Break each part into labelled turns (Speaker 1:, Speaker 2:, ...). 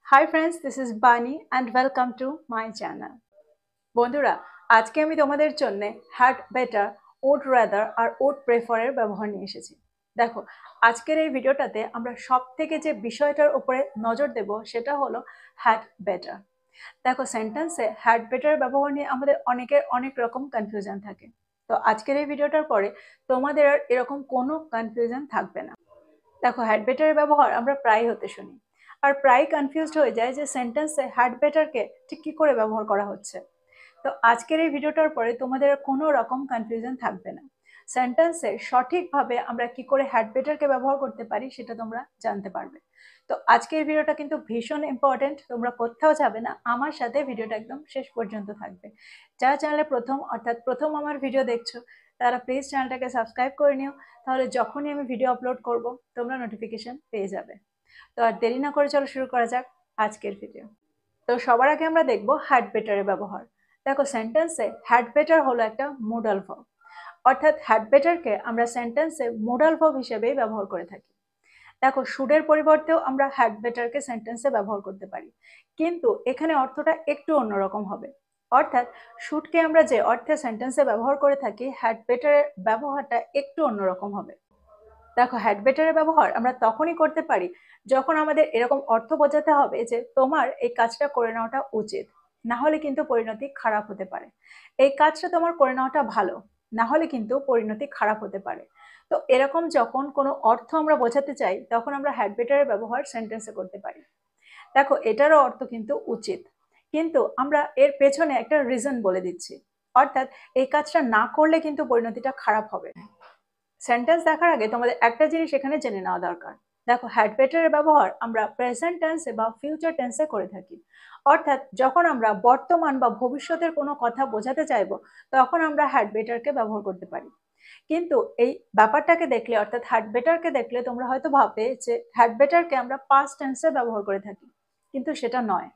Speaker 1: Hi friends, this is Bani and welcome to my channel. বন্ধুরা, আজকে আমি তোমাদের জন্য had better, would rather R would prefer এর ব্যবহার নিয়ে এসেছি। দেখো, আজকের এই ভিডিওটাতে আমরা সবথেকে যে বিষয়টার উপরে নজর দেব সেটা হলো had better। দেখো, সেন্টেন্সে had better এর ব্যবহার নিয়ে আমাদের অনেকের অনেক রকম কনফিউশন থাকে। তো আজকের এই ভিডিওটার পরে তোমাদের আর এরকম কোনো কনফিউশন থাকবে না। দেখো, হ্যাড বেটারের ব্যবহার আমরা প্রায় হতে শুনি, আর প্রায় কনফিউজড হয়ে যায় যে সেন্টেন্সে হ্যাড বেটারকে ঠিক কী করে ব্যবহার করা হচ্ছে। তো আজকের এই ভিডিওটার পরে তোমাদের কোনো রকম কনফিউশন থাকবে না। সেন্টেন্সে সঠিকভাবে আমরা কি করে হ্যাড বেটারকে ব্যবহার করতে পারি সেটা তোমরা জানতে পারবে। তো আজকের ভিডিওটা কিন্তু ভীষণ ইম্পর্টেন্ট, তোমরা কোথাও যাবে না, আমার সাথে ভিডিওটা একদম শেষ পর্যন্ত থাকবে। যারা চ্যানেলে প্রথম আমার ভিডিও দেখছো তারা প্লিজ চ্যানেলটাকে সাবস্ক্রাইব করে নিও, তাহলে যখনই আমি ভিডিও আপলোড করব তোমরা নোটিফিকেশন পেয়ে যাবে। তো আর দেরি না করে চলো শুরু করা যাক আজকের ভিডিও। তো সবার আগে আমরা দেখব হ্যাড বেটারের ব্যবহার। দেখো, সেন্টেন্সে হ্যাড বেটার হলো একটা মোডাল ভার্ব, অর্থাৎ হ্যাড বেটারকে আমরা সেন্টেন্সে মোডাল ভার্ব হিসেবেই ব্যবহার করে থাকি। দেখো, শুডের পরিবর্তেও আমরা হ্যাড বেটারকে সেন্টেন্সে ব্যবহার করতে পারি, কিন্তু এখানে অর্থটা একটু অন্যরকম হবে। অর্থাৎ শুডকে আমরা যে অর্থে সেন্টেন্সে ব্যবহার করে থাকি, হ্যাড বেটারের ব্যবহারটা একটু অন্যরকম হবে। দেখো, হ্যাড বেটারের ব্যবহার আমরা তখনই করতে পারি যখন আমাদের এরকম অর্থ বোঝাতে হবে যে তোমার এই কাজটা করে নেওয়াটা উচিত, না হলে কিন্তু পরিণতি খারাপ হতে পারে। এই কাজটা তোমার করে নেওয়াটা ভালো, না হলে কিন্তু পরিণতি খারাপ হতে পারে। তো এরকম যখন কোনো অর্থ আমরা বোঝাতে চাই তখন আমরা হ্যাড বেটারের ব্যবহার সেন্টেন্সে করতে পারি। দেখো, এটারও অর্থ কিন্তু উচিত, কিন্তু আমরা এর পেছনে একটা রিজন বলে দিচ্ছি, অর্থাৎ এই কাজটা না করলে কিন্তু পরিণতিটা খারাপ হবে। সেন্টেন্স দেখার আগে তোমাদের একটা জিনিস এখানে জেনে নেওয়া দরকার। দেখো, হ্যাড বেটারের ব্যবহার আমরা প্রেজেন্ট টেন্সে বা ফিউচার টেন্সে করে থাকি। অর্থাৎ যখন আমরা বর্তমান বা ভবিষ্যতের কোনো কথা বোঝাতে চাইবো তখন আমরা হ্যাড বেটারকে ব্যবহার করতে পারি। কিন্তু এই ব্যাপারটাকে দেখলে, অর্থাৎ হ্যাড বেটারকে দেখলে তোমরা হয়তো ভাববে যে হ্যাড বেটারকে আমরা পাস্ট টেন্সে ব্যবহার করে থাকি, কিন্তু সেটা নয়।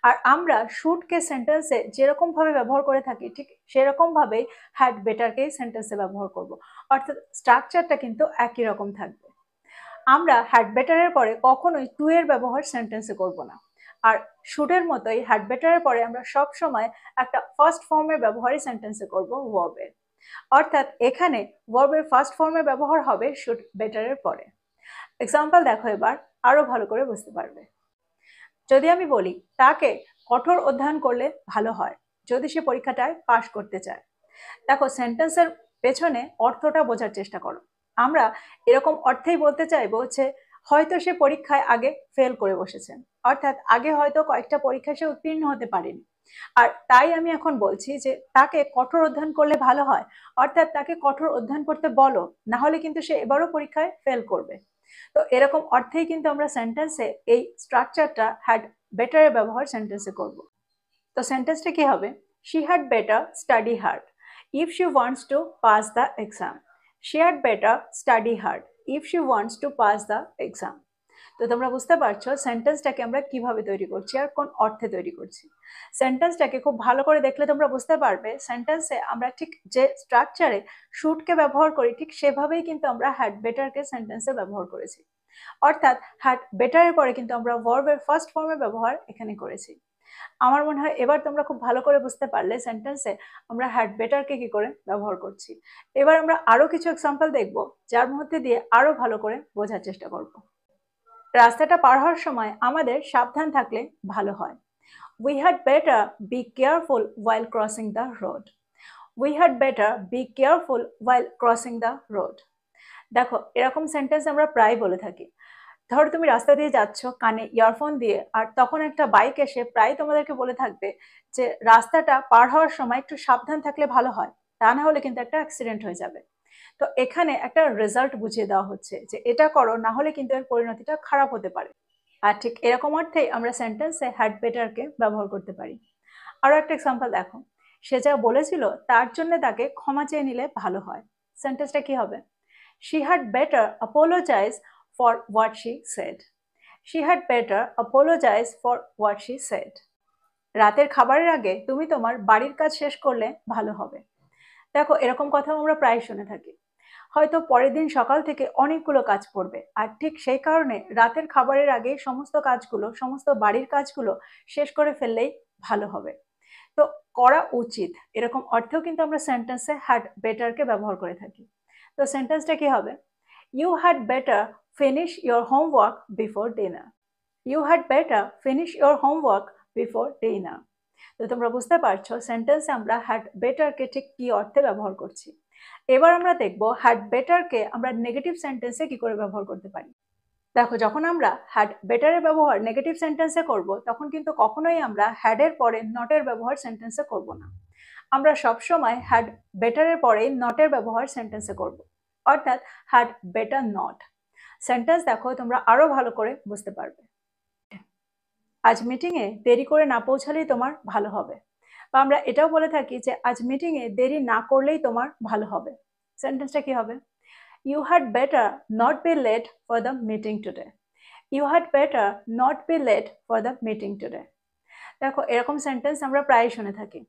Speaker 1: আর আমরা শুডকে সেন্টেন্সে যেরকম ভাবে ব্যবহার করে থাকি ঠিক সেরকম ভাবেই হ্যাড বেটারকেই সেন্টেন্সে ব্যবহার করব, অর্থাৎ স্ট্রাকচারটা কিন্তু একই রকম থাকবে। আমরা হ্যাড বেটারের পরে কখনোই টু এর ব্যবহার সেন্টেন্সে করব না, আর শুডের মতোই হ্যাড বেটারের পরে আমরা সব সময় একটা ফার্স্ট ফর্মের ব্যবহারই সেন্টেন্সে করব ভার্বের। অর্থাৎ এখানে ভার্বের ফার্স্ট ফর্মের ব্যবহার হবে শুড বেটারের পরে। এক্সাম্পল দেখো, এবার আরো ভালো করে বুঝতে পারবে। যদি আমি বলি তাকে কঠোর অধ্যয়ন করলে ভালো হয় যদি সে পরীক্ষাটায় পাশ করতে চায়। দেখো, সেন্টেন্সের পেছনে অর্থটা বোঝার চেষ্টা করো। আমরা এরকম অর্থেই বলতে চাইবো যে হয়তো সে পরীক্ষায় আগে ফেল করে বসেছেন, অর্থাৎ আগে হয়তো কয়েকটা পরীক্ষায় সে উত্তীর্ণ হতে পারেনি। আর তাই আমি এখন বলছি যে তাকে কঠোর অধ্যয়ন করলে ভালো হয়, অর্থাৎ তাকে কঠোর অধ্যয়ন করতে বলো, না হলে কিন্তু সে এবারও পরীক্ষায় ফেল করবে। তো এরকম অর্থেই কিন্তু আমরা সেন্টেন্সে এই স্ট্রাকচারটা হ্যাড বেটারের ব্যবহার সেন্টেন্সে করব। তো সেন্টেন্সটা কি হবে? She had better study hard if she wants to pass the exam. She had better study hard if she wants to pass the exam. তো তোমরা বুঝতে পারছো সেন্টেন্সটাকে আমরা কিভাবে তৈরি করছি আর কোন অর্থে তৈরি করছি। সেন্টেন্সটাকে খুব ভালো করে দেখলে তোমরা বুঝতে পারবে সেন্টেন্সে আমরা ঠিক যে স্ট্রাকচারে শুডকে ব্যবহার করি ঠিক সেভাবেই কিন্তু আমরা হ্যাড বেটারকে সেন্টেন্সে ব্যবহার করেছি। অর্থাৎ হ্যাড বেটারের পরে কিন্তু আমরা ভার্বের ফার্স্ট ফর্মের ব্যবহার এখানে করেছি। আমার মনে হয় এবার তোমরা খুব ভালো করে বুঝতে পারলে সেন্টেন্সে আমরা হ্যাড বেটারকে কি করে ব্যবহার করছি। এবার আমরা আরো কিছু এক্সাম্পল দেখব যার মধ্যে দিয়ে আরো ভালো করে বোঝার চেষ্টা করব। রাস্তাটা পার হওয়ার সময় আমাদের সাবধান থাকলে ভালো হয়। We had better be careful while crossing the road. We had better be careful while crossing the road. দেখো, এরকম সেন্টেন্স আমরা প্রায় বলে থাকি। ধরো তুমি রাস্তা দিয়ে যাচ্ছ কানে ইয়ারফোন দিয়ে, আর তখন একটা বাইক এসে প্রায় তোমাদেরকে বলে থাকবে যে রাস্তাটা পার হওয়ার সময় একটু সাবধান থাকলে ভালো হয়, তা না হলে কিন্তু একটা অ্যাক্সিডেন্ট হয়ে যাবে। তো এখানে একটা রেজাল্ট বুঝিয়ে দেওয়া হচ্ছে যে এটা করো, না হলে কিন্তু এর পরিণতিটা খারাপ হতে পারে। আর ঠিক এরকম অর্থেই আমরা সেন্টেন্সে হ্যাড বেটারকে ব্যবহার করতে পারি। আরো একটা এক্সাম্পল দেখো, সে যা বলেছিল তার জন্য তাকে ক্ষমা চেয়ে নিলে ভালো হয়। সেন্টেন্সটা কি হবে? She had better apologize for what she said. She had better apologize for what she said. রাতের খাবারের আগে তুমি তোমার বাড়ির কাজ শেষ করলে ভালো হবে। দেখো, এরকম কথা আমরা প্রায় শুনে থাকি। হয়তো পরের দিন সকাল থেকে অনেকগুলো কাজ পড়বে, আর ঠিক সেই কারণে রাতের খাবারের আগে সমস্ত কাজগুলো, সমস্ত বাড়ির কাজগুলো শেষ করে ফেললেই ভালো হবে। তো করা উচিত এরকম অর্থেও কিন্তু আমরা সেন্টেন্সে হ্যাড বেটারকে ব্যবহার করে থাকি। তো সেন্টেন্সটা কি হবে? You had better finish your homework before dinner. You had better finish your homework before dinner. তো তোমরা বুঝতে পারছো সেন্টেন্সে আমরা হ্যাড বেটারকে ঠিক কি অর্থে ব্যবহার করছি। এবার আমরা দেখব হ্যাড বেটারকে আমরা নেগেটিভ সেন্টেন্সে কি করে ব্যবহার করতে পারি। দেখো, যখন আমরা হ্যাড বেটারের ব্যবহার নেগেটিভ সেন্টেন্সে করব, তখন কিন্তু কখনোই আমরা হ্যাডের পরে নটের ব্যবহার সেন্টেন্সে করব না। আমরা সবসময় হ্যাড বেটারের পরে নটের ব্যবহার সেন্টেন্সে করব, অর্থাৎ হ্যাড বেটার নট। সেন্টেন্স দেখো, তোমরা আরো ভালো করে বুঝতে পারবে। আজ মিটিংয়ে দেরি করে না পৌঁছালেই তোমার ভালো হবে, বা আমরা এটাও বলে থাকি যে আজ মিটিংয়ে দেরি না করলেই তোমার ভালো হবে। সেন্টেন্সটা কি হবে? You had better not be late for the meeting today. You had better not be late for the meeting today. দেখো, এরকম সেন্টেন্স আমরা প্রায় শুনে থাকি।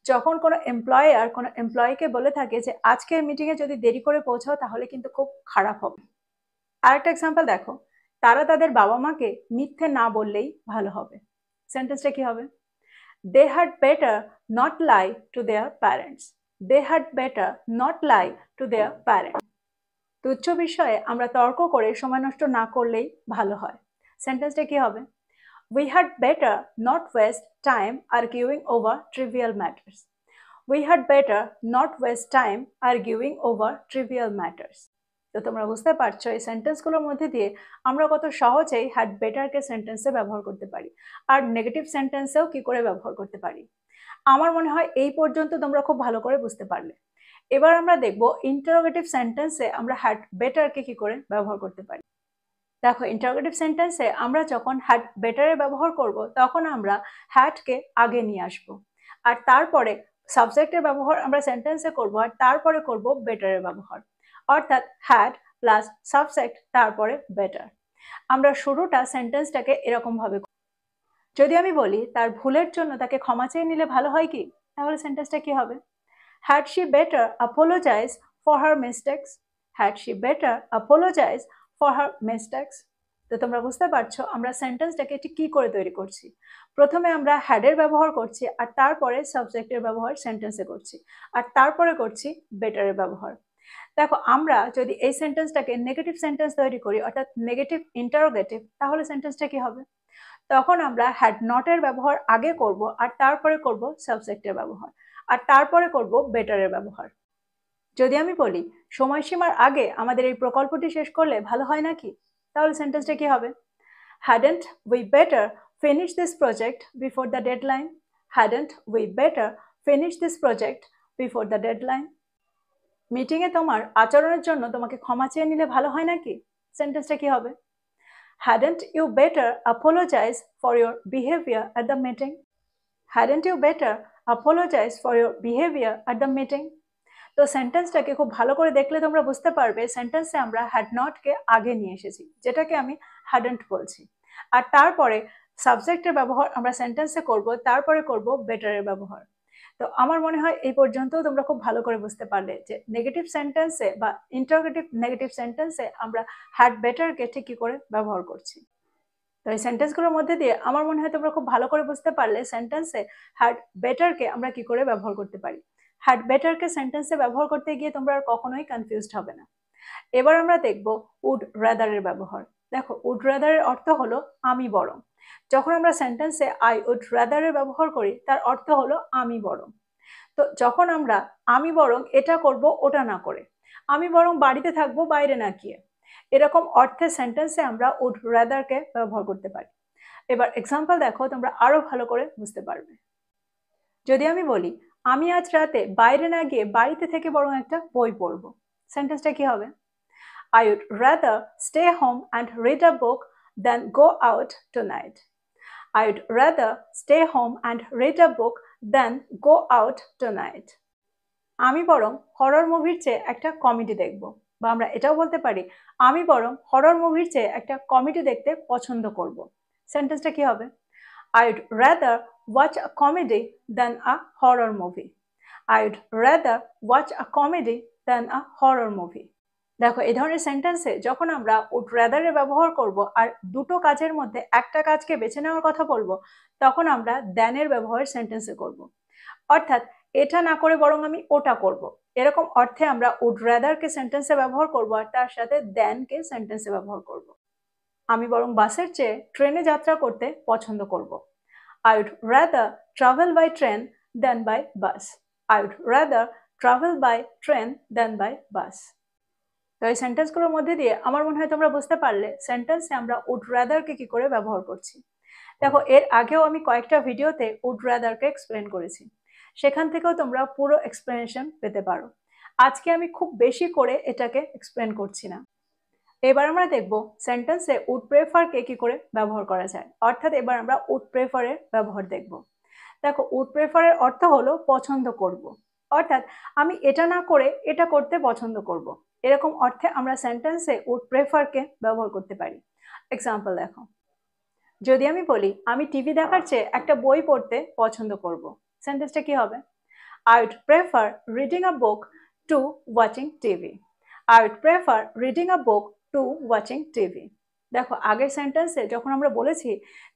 Speaker 1: যখন কোনো এমপ্লয়ার কোনো এমপ্লয়িকে বলে থাকে যে আজকের মিটিংয়ে যদি দেরি করে পৌঁছাও তাহলে কিন্তু খুব খারাপ হবে। আরেকটা এক্সাম্পল দেখো, তারা তাদের বাবা মাকে মিথ্যে না বললেই ভালো হবে। সেন্টেন্সটা কি হবে? They had better not lie to their parents. They had better not lie to their parents. তুচ্ছ বিষয়ে আমরা তর্ক করে সময় নষ্ট না করলেই ভালো হয়। সেন্টেন্সটা কি হবে? We had better not waste time arguing over trivial matters. We had better not waste time arguing over trivial matters. তো তোমরা বুঝতে পারছো এই সেন্টেন্সগুলোর মধ্যে দিয়ে আমরা কত সহজেই হ্যাড বেটারকে সেন্টেন্সে ব্যবহার করতে পারি, আর নেগেটিভ সেন্টেন্সেও কি করে ব্যবহার করতে পারি। আমার মনে হয় এই পর্যন্ত তোমরা খুব ভালো করে বুঝতে পারলে। এবার আমরা দেখব ইন্টারোগেটিভ সেন্টেন্সে আমরা হ্যাড বেটারকে কি করে ব্যবহার করতে পারি। দেখো, ইন্টারোগেটিভ সেন্টেন্সে আমরা যখন হ্যাড বেটারের ব্যবহার করব তখন আমরা হ্যাডকে আগে নিয়ে আসব, আর তারপরে সাবজেক্টের ব্যবহার আমরা সেন্টেন্সে করব, আর তারপরে করব বেটারের ব্যবহার, অর্থাৎ হ্যাড প্লাস সাবজেক্ট তারপরে বেটার। আমরা শুরুটা সেন্টেন্সটাকে এরকম ভাবে, যদি আমি বলি তার ভুলের জন্য তাকে ক্ষমা চেয়ে নিলে ভালো হয় কি, তাহলে সেন্টেন্সটা কি হবে? Had she better apologize for her mistakes? Had she better apologize for her mistakes? তো তোমরা বুঝতে পারছো আমরা সেন্টেন্সটাকে ঠিক কি করে তৈরি করছি। প্রথমে আমরা হ্যাডের ব্যবহার করছি, আর তারপরে সাবজেক্টের ব্যবহার সেন্টেন্সে করছি, আর তারপরে করছি বেটারের ব্যবহার। দেখো, আমরা যদি এই সেন্টেন্সটাকে নেগেটিভ সেন্টেন্স তৈরি করি, অর্থাৎ নেগেটিভ ইন্টারোগেটিভ, তাহলে সেন্টেন্সটা কি হবে? তখন আমরা হ্যাড নটের ব্যবহার আগে করব, আর তারপরে করব সাবজেক্টের ব্যবহার, আর তারপরে করব বেটারের ব্যবহার। যদি আমি বলি সময়সীমার আগে আমাদের এই প্রকল্পটি শেষ করলে ভালো হয় নাকি, তাহলে সেন্টেন্সটা কি হবে? Hadn't we better finish this project before the deadline? Hadn't we better finish this project before the deadline? মিটিংয়ে তোমার আচরণের জন্য তোমাকে ক্ষমা চেয়ে নিলে ভালো হয় নাকি, সেন্টেন্সটা কি হবে? Hadn't you better apologize for your behavior at the meeting? Hadn't you better apologize for your behavior at the meeting? তো সেন্টেন্সটাকে খুব ভালো করে দেখলে তোমরা বুঝতে পারবে সেন্টেন্সে আমরা হ্যাড নটকে আগে নিয়ে এসেছি, যেটাকে আমি হ্যাডন্ট বলছি, আর তারপরে সাবজেক্টের ব্যবহার আমরা সেন্টেন্সে করব, তারপরে করব বেটারের ব্যবহার। তো আমার মনে হয় এই পর্যন্ত তোমরা খুব ভালো করে বুঝতে পারলে যে নেগেটিভ সেন্টেন্সে বা ইন্টারোগেটিভ নেগেটিভ সেন্টেন্সে আমরা হ্যাড বেটারকে ঠিক কি করে ব্যবহার করছি। তো এই সেন্টেন্সগুলোর মধ্যে দিয়ে আমার মনে হয় তোমরা খুব ভালো করে বুঝতে পারলে সেন্টেন্সে হ্যাড বেটারকে আমরা কি করে ব্যবহার করতে পারি। হ্যাড বেটারকে সেন্টেন্সে ব্যবহার করতে গিয়ে তোমরা আর কখনোই কনফিউজড হবে না। এবার আমরা দেখব উড রাদারের ব্যবহার। দেখো, উড রাদারের অর্থ হলো আমি বরং। যখন আমরা সেন্টেন্সে আই উড রাদারের ব্যবহার করি তার অর্থ হলো আমি বরং। তো যখন আমরা আমি বরং এটা করব ওটা না করে, আমি বরং বাড়িতে থাকবো বাইরে না গিয়ে, এরকম অর্থের সেন্টেন্সে আমরা উড রাদারকে ব্যবহার করতে পারি। এবার এক্সাম্পল দেখো, তোমরা আরো ভালো করে বুঝতে পারবে। যদি আমি বলি আমি আজ রাতে বাইরে না গিয়ে বাড়িতে থেকে বরং একটা বই পড়বো, সেন্টেন্সটা কি হবে? I would rather stay home and read a book than go out tonight. I would rather stay home and read a book than go out tonight. আমি বরং হরর মুভির চেয়ে একটা কমেডি দেখব, বা আমরা এটাও বলতে পারি আমি বরং হরর মুভির চেয়ে একটা কমেডি দেখতে পছন্দ করব। সেন্টেন্সটা কি হবে? I would rather watch a comedy than a horror movie. I would rather watch a comedy than a horror movie. দেখো এই ধরনের সেন্টেন্সে যখন আমরা উড রাদার এর ব্যবহার করব আর দুটো কাজের মধ্যে একটা কাজকে বেছে নেওয়ার কথা বলবো, তখন আমরা দ্যান এর ব্যবহার সেন্টেন্সে করব। অর্থাৎ এটা না করে বরং আমি ওটা করব, এরকম অর্থে আমরা উড রাদার কে সেন্টেন্সে ব্যবহার করব আর তার সাথে দ্যান কে সেন্টেন্সে ব্যবহার করব। আমি বরং বাসের চেয়ে ট্রেনে যাত্রা করতে পছন্দ করব। I would rather travel by train than by bus. I would rather travel by train than by bus. তো এই সেন্টেন্সগুলোর মধ্যে দিয়ে আমার মনে হয় তোমরা বুঝতে পারলে সেন্টেন্সে আমরা উড রাদারকে কি করে ব্যবহার করছি। দেখো এর আগেও আমি কয়েকটা ভিডিওতে উড রাদারকে এক্সপ্লেন করেছি, সেখান থেকেও তোমরা পুরো এক্সপ্লেনেশন পেতে পারো। আজকে আমি খুব বেশি করে এটাকে এক্সপ্লেন করছি না। এবার আমরা দেখব সেন্টেন্সে উড প্রেফারকে কি করে ব্যবহার করা যায়, অর্থাৎ এবার আমরা উড প্রেফারের ব্যবহার দেখব। দেখো উড প্রেফারের অর্থ হলো পছন্দ করব, অর্থাৎ আমি এটা না করে এটা করতে পছন্দ করব, এরকম অর্থে আমরা সেন্টেন্সে উড প্রেফারকে ব্যবহার করতে পারি। এক্সাম্পল দেখো, যদি আমি বলি আমি টিভি দেখার চেয়ে একটা বই পড়তে পছন্দ করব, সেন্টেন্সটা কি হবে? I would prefer reading a book to watching TV. I would prefer reading a book to watching TV. দেখো আগের সেন্টেন্সে যখন আমরা বলেছি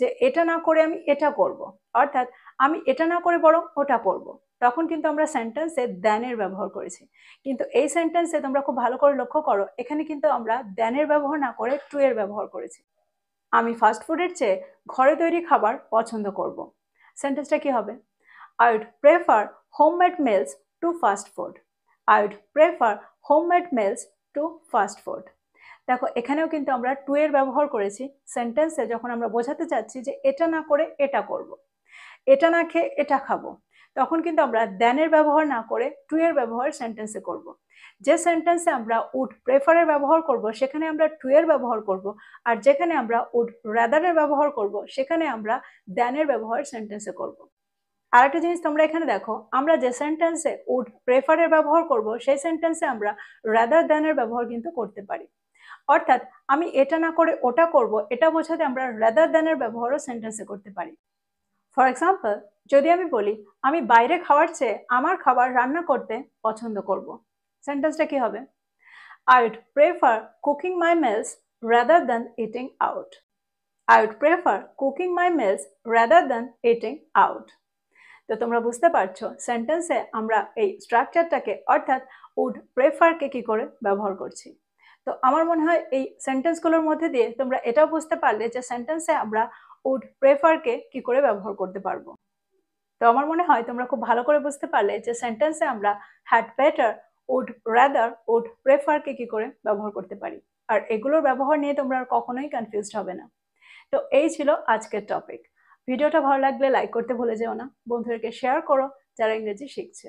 Speaker 1: যে এটা না করে আমি এটা করব, অর্থাৎ আমি এটা না করে বরং ওটা করব, তখন কিন্তু আমরা সেন্টেন্সে দ্যান এর ব্যবহার করেছি। কিন্তু এই সেন্টেন্সে তোমরা খুব ভালো করে লক্ষ্য করো, এখানে কিন্তু আমরা দ্যান এর ব্যবহার না করে টু এর ব্যবহার করেছি। আমি ফাস্ট ফুডের চেয়ে ঘরে তৈরি খাবার পছন্দ করব, সেন্টেন্সটা কি হবে? I would prefer homemade meals to fast food. I would prefer homemade meals to fast food. দেখো এখানেও কিন্তু আমরা টু এর ব্যবহার করেছি সেন্টেন্সে যখন আমরা বোঝাতে চাচ্ছি যে এটা না করে এটা করব, এটা না খেয়ে এটা খাবো, তখন কিন্তু আমরা দ্যানের ব্যবহার না করে টু এর ব্যবহার সেন্টেন্সে করব। যে সেন্টেন্সে আমরা উড প্রেফারের ব্যবহার করব সেখানে আমরা টু এর ব্যবহার করব, আর যেখানে আমরা উড রাদারের ব্যবহার করব সেখানে আমরা দ্যানের ব্যবহার সেন্টেন্সে করব। আরেকটা জিনিস তোমরা এখানে দেখো, আমরা যে সেন্টেন্সে উড প্রেফারের ব্যবহার করব সেই সেন্টেন্সে আমরা রাদার দ্যানের ব্যবহার কিন্তু করতে পারি। অর্থাৎ আমি এটা না করে ওটা করব, এটা বোঝাতে আমরা রাদার দ্যানের ব্যবহারও সেন্টেন্সে করতে পারি। ফর এক্সাম্পল, যদি আমি বলি আমি বাইরে খাওয়ার চেয়ে আমার খাবার রান্না করতে পছন্দ করব, সেন্টেন্সটা কি হবে? I would prefer cooking my meals rather than eating out. I would prefer cooking my meals rather than eating out. তো তোমরা বুঝতে পারছো সেন্টেন্সে আমরা এই স্ট্রাকচারটাকে অর্থাৎ উড প্রেফারকে কি করে ব্যবহার করছি। তো আমার মনে হয় এই সেন্টেন্সগুলোর মধ্যে দিয়ে তোমরা এটাও বুঝতে পারলে যে সেন্টেন্সে আমরা উড প্রেফারকে কি করে ব্যবহার করতে পারবো। তো আমার মনে হয় তোমরা খুব ভালো করে বুঝতে পারলে যে সেন্টেন্সে আমরা had better, would rather, would প্রেফারকে কি করে ব্যবহার করতে পারি, আর এগুলোর ব্যবহার নিয়ে তোমরা আর কখনোই কনফিউজড হবে না। তো এই ছিল আজকের টপিক। ভিডিওটা ভালো লাগলে লাইক করতে ভুলে যেও না, বন্ধুদেরকে শেয়ার করো যারা ইংরেজি শিখছে।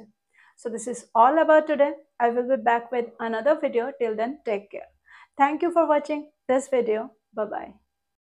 Speaker 1: So this is all about today. I will be back with another video. Till then, take care. Thank you for watching this video. Bye bye.